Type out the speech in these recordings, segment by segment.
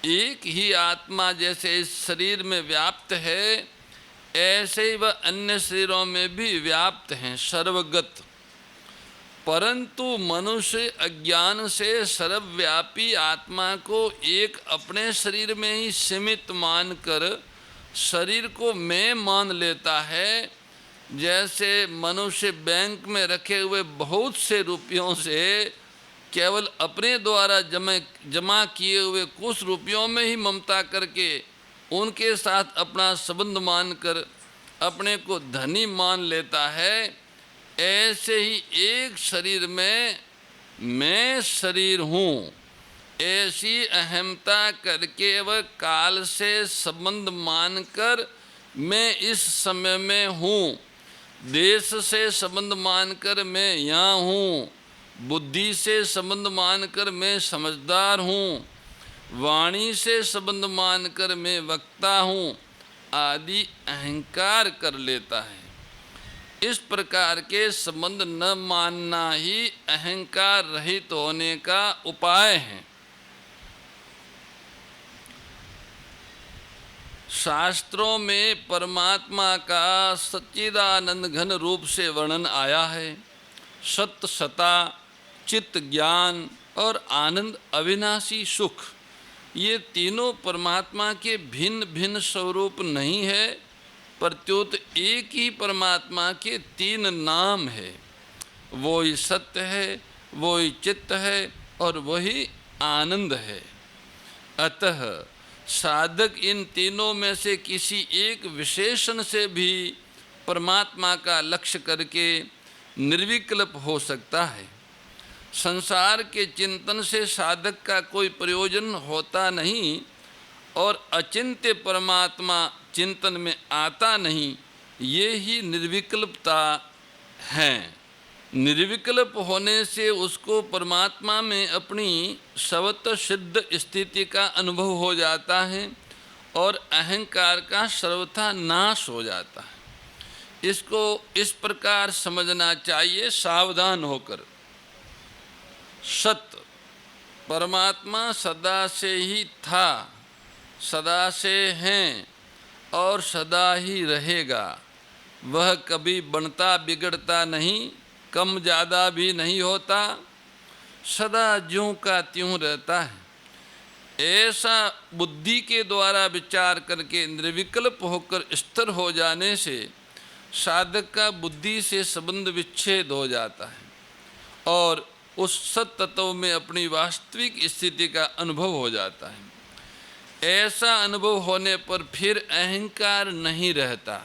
एक ही आत्मा जैसे इस शरीर में व्याप्त है, ऐसे ही वह अन्य शरीरों में भी व्याप्त हैं, सर्वगत। परंतु मनुष्य अज्ञान से सर्वव्यापी आत्मा को एक अपने शरीर में ही सीमित मानकर शरीर को मैं मान लेता है। जैसे मनुष्य बैंक में रखे हुए बहुत से रुपयों से केवल अपने द्वारा जमा किए हुए कुछ रुपयों में ही ममता करके उनके साथ अपना संबंध मानकर अपने को धनी मान लेता है, ऐसे ही एक शरीर में मैं शरीर हूँ, ऐसी अहमता करके वह काल से संबंध मानकर मैं इस समय में हूँ, देश से संबंध मानकर मैं यहाँ हूँ, बुद्धि से संबंध मानकर मैं समझदार हूँ, वाणी से संबंध मानकर मैं वक्ता हूँ आदि अहंकार कर लेता है। इस प्रकार के संबंध न मानना ही अहंकार रहित होने का उपाय है। शास्त्रों में परमात्मा का सच्चिदानंद घन रूप से वर्णन आया है। सत्य, सता, चित्त, ज्ञान और आनंद, अविनाशी सुख, ये तीनों परमात्मा के भिन्न भिन्न स्वरूप नहीं है, प्रत्युत एक ही परमात्मा के तीन नाम है। वो ही सत्य है, वो ही चित्त है और वही आनंद है। अतः साधक इन तीनों में से किसी एक विशेषण से भी परमात्मा का लक्ष्य करके निर्विकल्प हो सकता है। संसार के चिंतन से साधक का कोई प्रयोजन होता नहीं और अचिंत्य परमात्मा चिंतन में आता नहीं, ये ही निर्विकल्पता है। निर्विकल्प होने से उसको परमात्मा में अपनी स्वतः सिद्ध स्थिति का अनुभव हो जाता है और अहंकार का सर्वथा नाश हो जाता है। इसको इस प्रकार समझना चाहिए सावधान होकर। सत्य, परमात्मा सदा से ही था, सदा से हैं और सदा ही रहेगा। वह कभी बनता बिगड़ता नहीं, कम ज़्यादा भी नहीं होता, सदा ज्यों का त्यों रहता है। ऐसा बुद्धि के द्वारा विचार करके निर्विकल्प होकर स्थिर हो जाने से साधक का बुद्धि से संबंध विच्छेद हो जाता है और उस सत तत्व में अपनी वास्तविक स्थिति का अनुभव हो जाता है। ऐसा अनुभव होने पर फिर अहंकार नहीं रहता।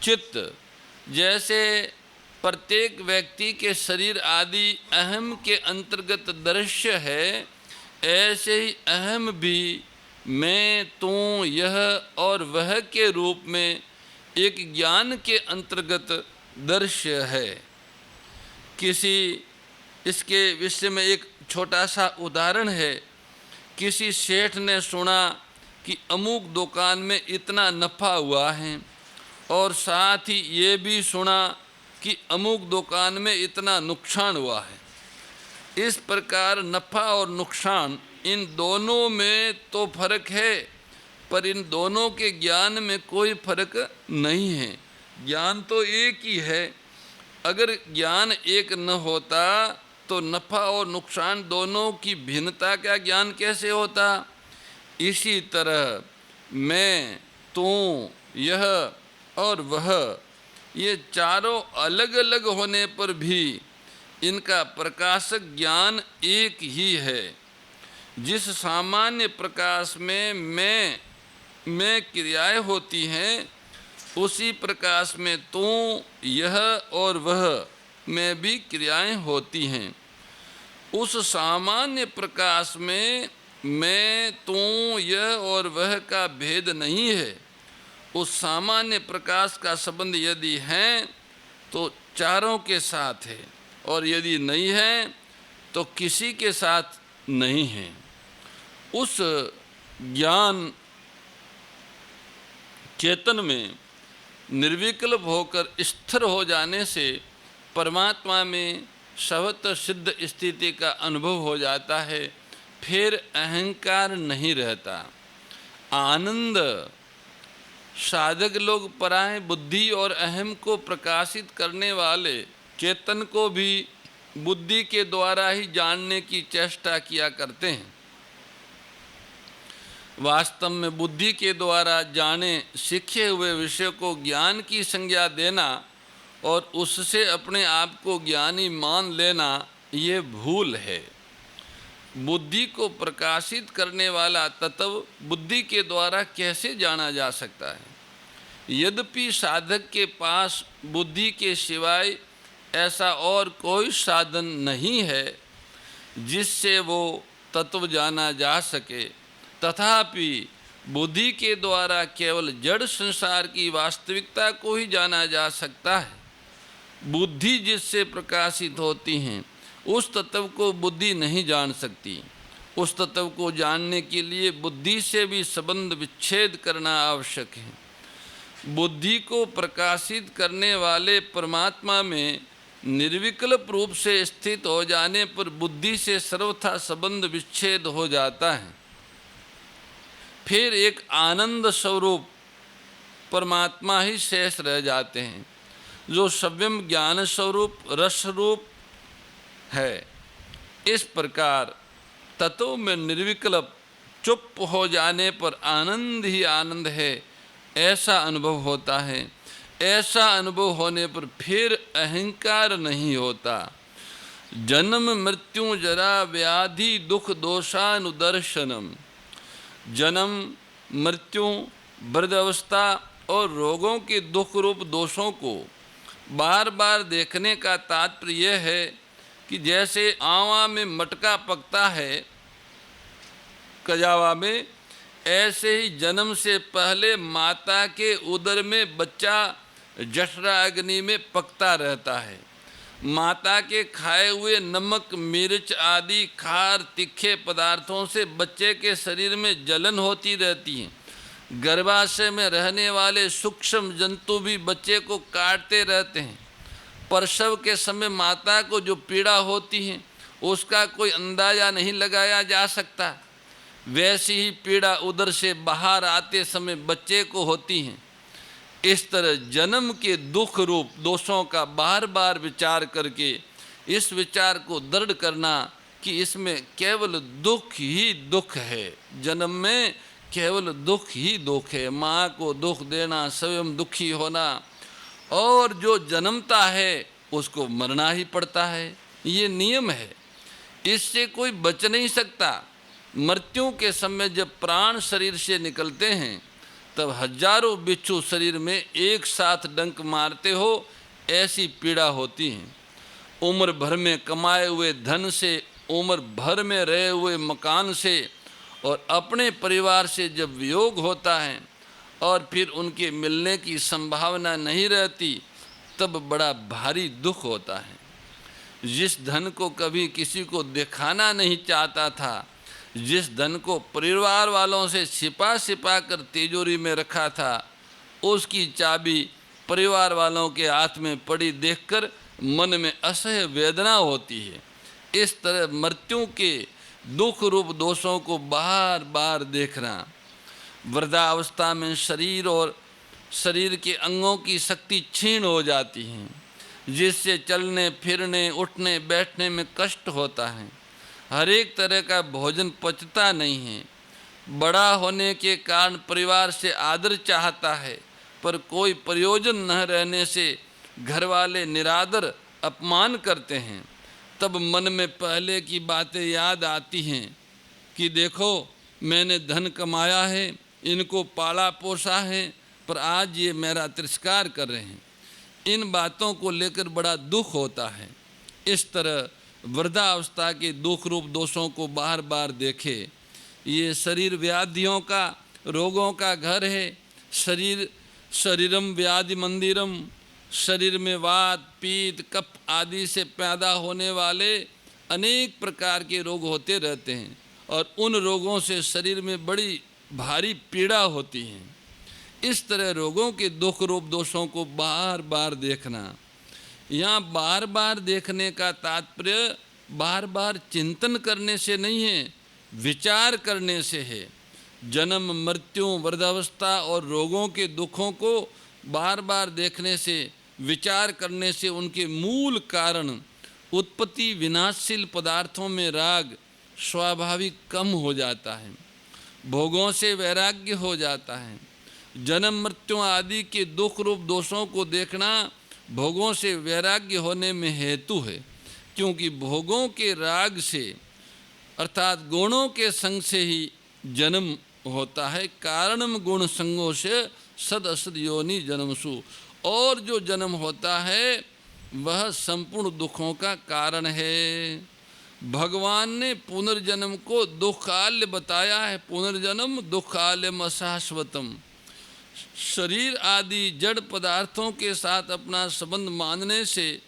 चित्त, जैसे प्रत्येक व्यक्ति के शरीर आदि अहम के अंतर्गत दृश्य है, ऐसे ही अहम भी मैं, तू, यह और वह के रूप में एक ज्ञान के अंतर्गत दृश्य है। किसी इसके विषय में एक छोटा सा उदाहरण है। किसी सेठ ने सुना कि अमुक दुकान में इतना नफ़ा हुआ है और साथ ही ये भी सुना कि अमुक दुकान में इतना नुकसान हुआ है। इस प्रकार नफ़ा और नुकसान, इन दोनों में तो फर्क है, पर इन दोनों के ज्ञान में कोई फर्क नहीं है। ज्ञान तो एक ही है। अगर ज्ञान एक न होता तो नफ़ा और नुकसान दोनों की भिन्नता का ज्ञान कैसे होता। इसी तरह मैं, तू, यह और वह, ये चारों अलग अलग होने पर भी इनका प्रकाशक ज्ञान एक ही है। जिस सामान्य प्रकाश में मैं क्रियाएं होती हैं, उसी प्रकाश में तू, यह और वह में भी क्रियाएं होती हैं। उस सामान्य प्रकाश में मैं, तू, यह और वह का भेद नहीं है। उस सामान्य प्रकाश का संबंध यदि है तो चारों के साथ है और यदि नहीं है तो किसी के साथ नहीं है। उस ज्ञान चेतन में निर्विकल्प होकर स्थिर हो जाने से परमात्मा में स्वतः सिद्ध स्थिति का अनुभव हो जाता है। फिर अहंकार नहीं रहता। आनंद साधक लोग पराय बुद्धि और अहम को प्रकाशित करने वाले चेतन को भी बुद्धि के द्वारा ही जानने की चेष्टा किया करते हैं। वास्तव में बुद्धि के द्वारा जाने सीखे हुए विषय को ज्ञान की संज्ञा देना और उससे अपने आप को ज्ञानी मान लेना ये भूल है। बुद्धि को प्रकाशित करने वाला तत्व बुद्धि के द्वारा कैसे जाना जा सकता है? यद्यपि साधक के पास बुद्धि के सिवाय ऐसा और कोई साधन नहीं है जिससे वो तत्व जाना जा सके, तथापि बुद्धि के द्वारा केवल जड़ संसार की वास्तविकता को ही जाना जा सकता है। बुद्धि जिससे प्रकाशित होती हैं उस तत्व को बुद्धि नहीं जान सकती। उस तत्व को जानने के लिए बुद्धि से भी संबंध विच्छेद करना आवश्यक है। बुद्धि को प्रकाशित करने वाले परमात्मा में निर्विकल्प रूप से स्थित हो जाने पर बुद्धि से सर्वथा संबंध विच्छेद हो जाता है। फिर एक आनंद स्वरूप परमात्मा ही शेष रह जाते हैं, जो स्वयं ज्ञान स्वरूप रस रूप है। इस प्रकार तत्व में निर्विकल्प चुप हो जाने पर आनंद ही आनंद है, ऐसा अनुभव होता है। ऐसा अनुभव होने पर फिर अहंकार नहीं होता। जन्म मृत्यु जरा व्याधि दुख दोषानुदर्शनम। जन्म मृत्यु वृद्धावस्था और रोगों के दुख रूप दोषों को बार बार देखने का तात्पर्य यह है कि जैसे आवा में मटका पकता है कजावा में, ऐसे ही जन्म से पहले माता के उदर में बच्चा जठरा अग्नि में पकता रहता है। माता के खाए हुए नमक मिर्च आदि खार तीखे पदार्थों से बच्चे के शरीर में जलन होती रहती है। गर्भाशय में रहने वाले सूक्ष्म जंतु भी बच्चे को काटते रहते हैं। प्रसव के समय माता को जो पीड़ा होती है उसका कोई अंदाजा नहीं लगाया जा सकता। वैसी ही पीड़ा उदर से बाहर आते समय बच्चे को होती है। इस तरह जन्म के दुख रूप दोषों का बार बार विचार करके इस विचार को दृढ़ करना कि इसमें केवल दुख ही दुख है। जन्म में केवल दुख ही दुख है। माँ को दुख देना, स्वयं दुखी होना, और जो जन्मता है उसको मरना ही पड़ता है। ये नियम है, इससे कोई बच नहीं सकता। मृत्यु के समय जब प्राण शरीर से निकलते हैं तब हजारों बिच्छू शरीर में एक साथ डंक मारते हो, ऐसी पीड़ा होती है। उम्र भर में कमाए हुए धन से, उम्र भर में रहे हुए मकान से और अपने परिवार से जब वियोग होता है और फिर उनके मिलने की संभावना नहीं रहती, तब बड़ा भारी दुख होता है। जिस धन को कभी किसी को दिखाना नहीं चाहता था, जिस धन को परिवार वालों से छिपा कर तिजोरी में रखा था, उसकी चाबी परिवार वालों के हाथ में पड़ी देखकर मन में असह्य वेदना होती है। इस तरह मृत्यु के दुख रूप दोषों को बार बार देखना। वृद्धावस्था में शरीर और शरीर के अंगों की शक्ति क्षीण हो जाती है, जिससे चलने फिरने उठने बैठने में कष्ट होता है। हर एक तरह का भोजन पचता नहीं है। बड़ा होने के कारण परिवार से आदर चाहता है, पर कोई प्रयोजन न रहने से घर वाले निरादर अपमान करते हैं। तब मन में पहले की बातें याद आती हैं कि देखो मैंने धन कमाया है, इनको पाला पोसा है, पर आज ये मेरा तिरस्कार कर रहे हैं। इन बातों को लेकर बड़ा दुख होता है। इस तरह वृद्धावस्था के दुख रूप दोषों को बार बार देखे। ये शरीर व्याधियों का, रोगों का घर है। शरीरम व्याधि मंदिरम। शरीर में वात पीत कफ आदि से पैदा होने वाले अनेक प्रकार के रोग होते रहते हैं और उन रोगों से शरीर में बड़ी भारी पीड़ा होती है। इस तरह रोगों के दुख रूप दोषों को बार बार देखना। यहाँ बार बार देखने का तात्पर्य बार बार चिंतन करने से नहीं है, विचार करने से है। जन्म, मृत्यु, वृद्धावस्था और रोगों के दुखों को बार बार देखने से, विचार करने से उनके मूल कारण उत्पत्ति विनाशशील पदार्थों में राग स्वाभाविक कम हो जाता है, भोगों से वैराग्य हो जाता है। जन्म, मृत्यु आदि के दुख रूप दोषों को देखना भोगों से वैराग्य होने में हेतु है, क्योंकि भोगों के राग से अर्थात गुणों के संग से ही जन्म होता है। कारणम गुण संगों से सद असद योनि जन्मसु, और जो जन्म होता है वह संपूर्ण दुखों का कारण है। भगवान ने पुनर्जन्म को दुखाल्य बताया है। पुनर्जन्म दुखाल्यम अशाश्वतम। शरीर आदि जड़ पदार्थों के साथ अपना संबंध मानने से,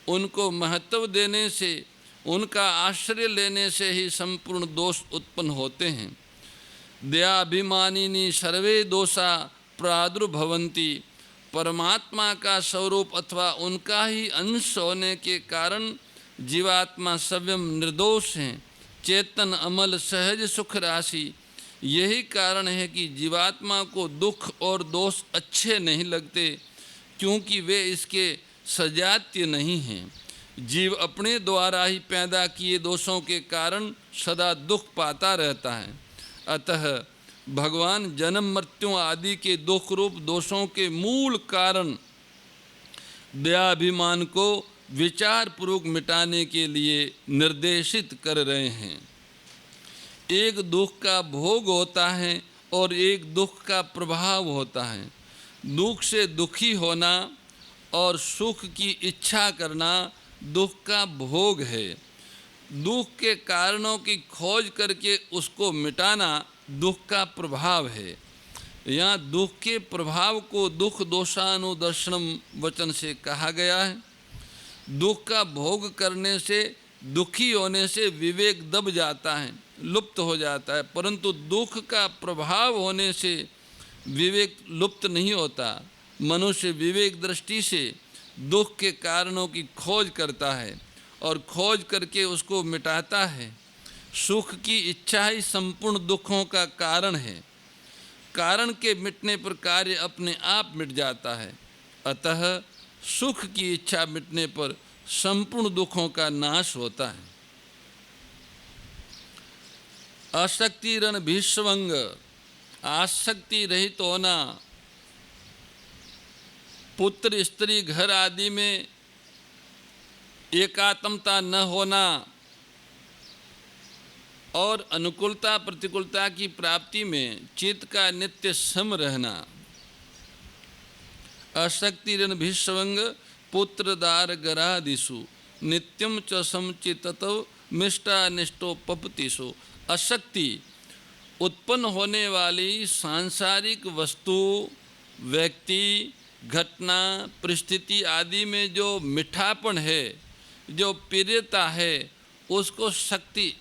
उनको महत्व देने से, उनका आश्रय लेने से ही संपूर्ण दोष उत्पन्न होते हैं। दयाभिमानिनी सर्वे दोषा प्रादुर्भवन्ति। परमात्मा का स्वरूप अथवा उनका ही अंश होने के कारण जीवात्मा स्वयं निर्दोष हैं, चेतन, अमल, सहज, सुख राशि। यही कारण है कि जीवात्मा को दुख और दोष अच्छे नहीं लगते, क्योंकि वे इसके सजातीय नहीं हैं। जीव अपने द्वारा ही पैदा किए दोषों के कारण सदा दुख पाता रहता है। अतः भगवान जन्म, मृत्यु आदि के दुख रूप दोषों के मूल कारण दयाभिमान को विचार पूर्वक मिटाने के लिए निर्देशित कर रहे हैं। एक दुख का भोग होता है और एक दुख का प्रभाव होता है। दुख से दुखी होना और सुख की इच्छा करना दुख का भोग है। दुख के कारणों की खोज करके उसको मिटाना दुख का प्रभाव है। यहाँ दुख के प्रभाव को दुख दोषानुदर्शनम वचन से कहा गया है। दुख का भोग करने से, दुखी होने से विवेक दब जाता है, लुप्त हो जाता है, परंतु दुख का प्रभाव होने से विवेक लुप्त नहीं होता। मनुष्य विवेक दृष्टि से दुख के कारणों की खोज करता है और खोज करके उसको मिटाता है। सुख की इच्छा ही संपूर्ण दुखों का कारण है। कारण के मिटने पर कार्य अपने आप मिट जाता है। अतः सुख की इच्छा मिटने पर संपूर्ण दुखों का नाश होता है। आसक्ति रण भीष्वंग, आसक्ति रहित होना, पुत्र, स्त्री, घर आदि में एकात्मता न होना और अनुकूलता प्रतिकूलता की प्राप्ति में चित्त का नित्य सम रहना। आसक्तिरन भीष्वंग पुत्रदार गरादिषु नित्यम च समचिततो मिष्टानिष्टोपपतिषु। आसक्ति उत्पन्न होने वाली सांसारिक वस्तु, व्यक्ति, घटना, परिस्थिति आदि में जो मिठापन है, जो प्रियता है, उसको शक्ति,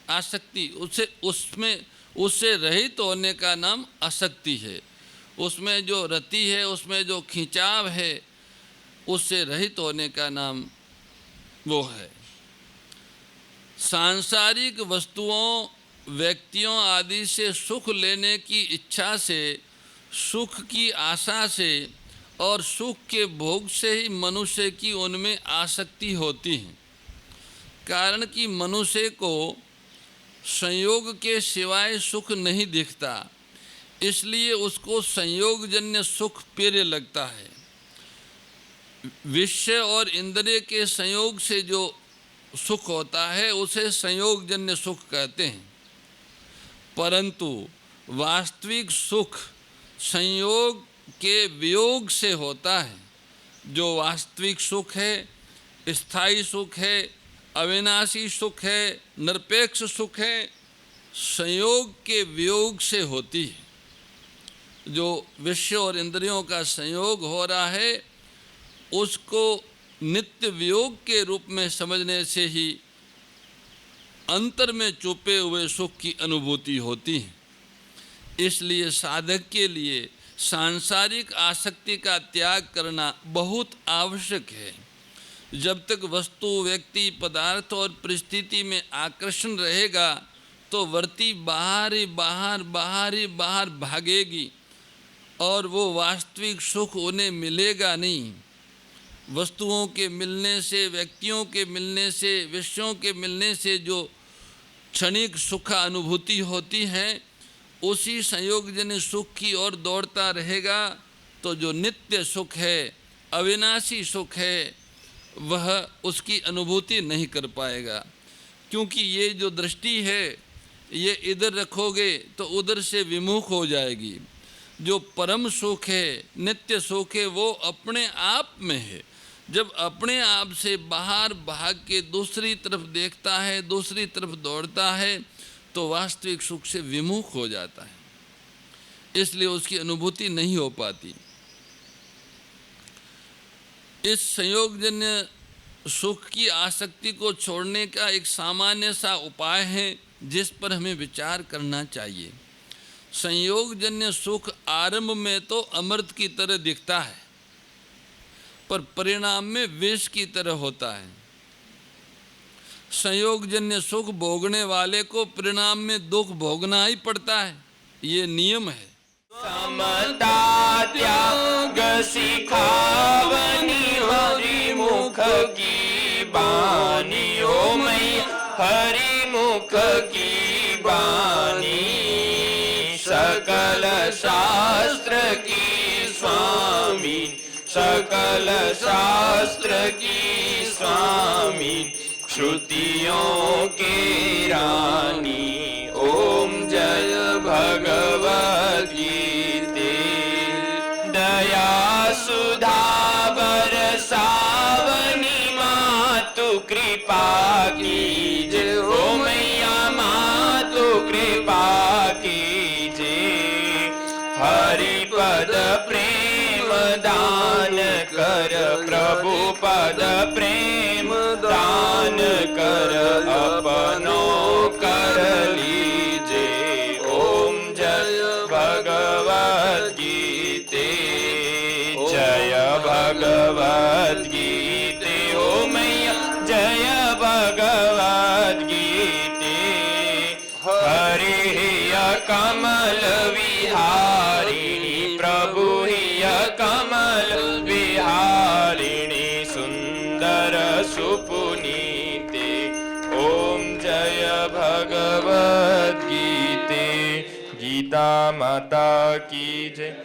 आसक्ति, उससे रहित होने का नाम आसक्ति है। उसमें जो रति है, उसमें जो खिंचाव है, उससे रहित होने का नाम वो है। सांसारिक वस्तुओं, व्यक्तियों आदि से सुख लेने की इच्छा से, सुख की आशा से और सुख के भोग से ही मनुष्य की उनमें आसक्ति होती है। कारण कि मनुष्य को संयोग के सिवाय सुख नहीं दिखता, इसलिए उसको संयोगजन्य सुख प्रिय लगता है। विषय और इंद्रिय के संयोग से जो सुख होता है उसे संयोगजन्य सुख कहते हैं। परंतु वास्तविक सुख संयोग के वियोग से होता है। जो वास्तविक सुख है, स्थायी सुख है, अविनाशी सुख है, निरपेक्ष सुख है, संयोग के वियोग से होती है। जो विषय और इंद्रियों का संयोग हो रहा है उसको नित्य वियोग के रूप में समझने से ही अंतर में छुपे हुए सुख की अनुभूति होती है। इसलिए साधक के लिए सांसारिक आसक्ति का त्याग करना बहुत आवश्यक है। जब तक वस्तु, व्यक्ति, पदार्थ और परिस्थिति में आकर्षण रहेगा तो वृत्ति बाहर ही बाहर भागेगी और वो वास्तविक सुख उन्हें मिलेगा नहीं। वस्तुओं के मिलने से, व्यक्तियों के मिलने से, विषयों के मिलने से जो क्षणिक सुख अनुभूति होती है, उसी संयोगजन्य सुख की ओर दौड़ता रहेगा तो जो नित्य सुख है, अविनाशी सुख है, वह उसकी अनुभूति नहीं कर पाएगा। क्योंकि ये जो दृष्टि है, ये इधर रखोगे तो उधर से विमुख हो जाएगी। जो परम सुख है, नित्य सुख है, वो अपने आप में है। जब अपने आप से बाहर भाग के दूसरी तरफ देखता है, दूसरी तरफ दौड़ता है, तो वास्तविक सुख से विमुख हो जाता है, इसलिए उसकी अनुभूति नहीं हो पाती। इस संयोगजन्य सुख की आसक्ति को छोड़ने का एक सामान्य सा उपाय है जिस पर हमें विचार करना चाहिए। संयोगजन्य सुख आरंभ में तो अमृत की तरह दिखता है, पर परिणाम में विष की तरह होता है। संयोगजन्य सुख भोगने वाले को परिणाम में दुख भोगना ही पड़ता है, ये नियम है। समता त्याग सिखावनी हरि मुख की बानी, ओ मैया हरि मुख की बानी। सकल शास्त्र की स्वामी, सकल शास्त्र की स्वामी, श्रुतियों के रानी। ओम जय भगवत गीते। दया सुधा बरसावनी मातु कृपा कीजे, ओ मैया मातु कृपा कीजे। हरि पद प्रेम दान कर, प्रभु पद प्रेम दान कर, अपनो कर लीजे। ओम जय भगवत गीते, जय भगवत गीते। ओ मैया जय भगवत गीते। हरि कमल विहारिणी, प्रभु हिय कमल विहारिणी, सुंदर सुपुनीते। ओम जय भगवत गीते। गीता माता की जय।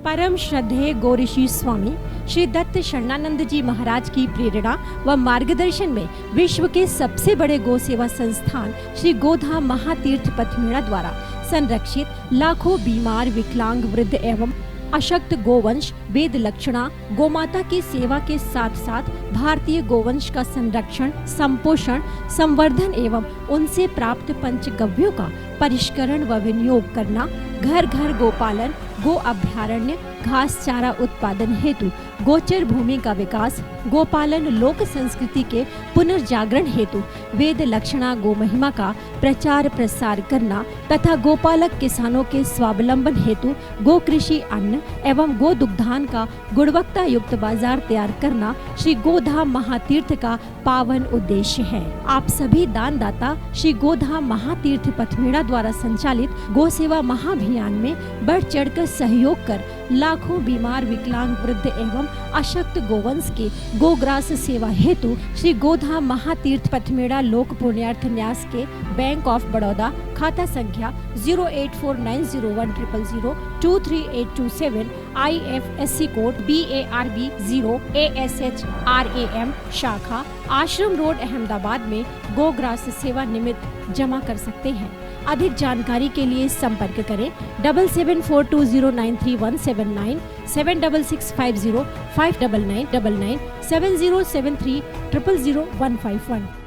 परम श्रद्धेय गौरीशी स्वामी श्री दत्त शरणानंद जी महाराज की प्रेरणा व मार्गदर्शन में विश्व के सबसे बड़े गौ सेवा संस्थान श्री गोधाम महातीर्थ पथमेड़ा द्वारा संरक्षित लाखों बीमार, विकलांग, वृद्ध एवं अशक्त गोवंश वेद लक्षणा गोमाता की सेवा के साथ साथ भारतीय गोवंश का संरक्षण, संपोषण, संवर्धन एवं उनसे प्राप्त पंचगव्यों का परिष्करण व विनियोग करना, घर घर गोपालन, गो अभ्यारण्य, घास चारा उत्पादन हेतु गोचर भूमि का विकास, गोपालन लोक संस्कृति के पुनर्जागरण हेतु वेद लक्षणा गो महिमा का प्रचार प्रसार करना तथा गोपालक किसानों के स्वावलंबन हेतु गो कृषि अन्न एवं गो दुग्धान का गुणवत्ता युक्त बाजार तैयार करना श्री गोधाम महातीर्थ का पावन उद्देश्य है। आप सभी दानदाता श्री गोधाम महातीर्थ पथमेड़ा द्वारा संचालित गो सेवा महाअभियान में बढ़ चढ़कर सहयोग कर लाखों बीमार, विकलांग, वृद्ध एवं अशक्त गोवंश के गोग्रास सेवा हेतु श्री गोधाम महातीर्थ पथमेड़ा लोक पुण्यार्थ न्यास के बैंक ऑफ बड़ौदा खाता संख्या 084901000238827 IFSC कोड BARB 0 ASHRAM शाखा आश्रम रोड अहमदाबाद में गोग्रास सेवा निमित्त जमा कर सकते हैं। अधिक जानकारी के लिए संपर्क करें 7742093179 7665059999 7073000151।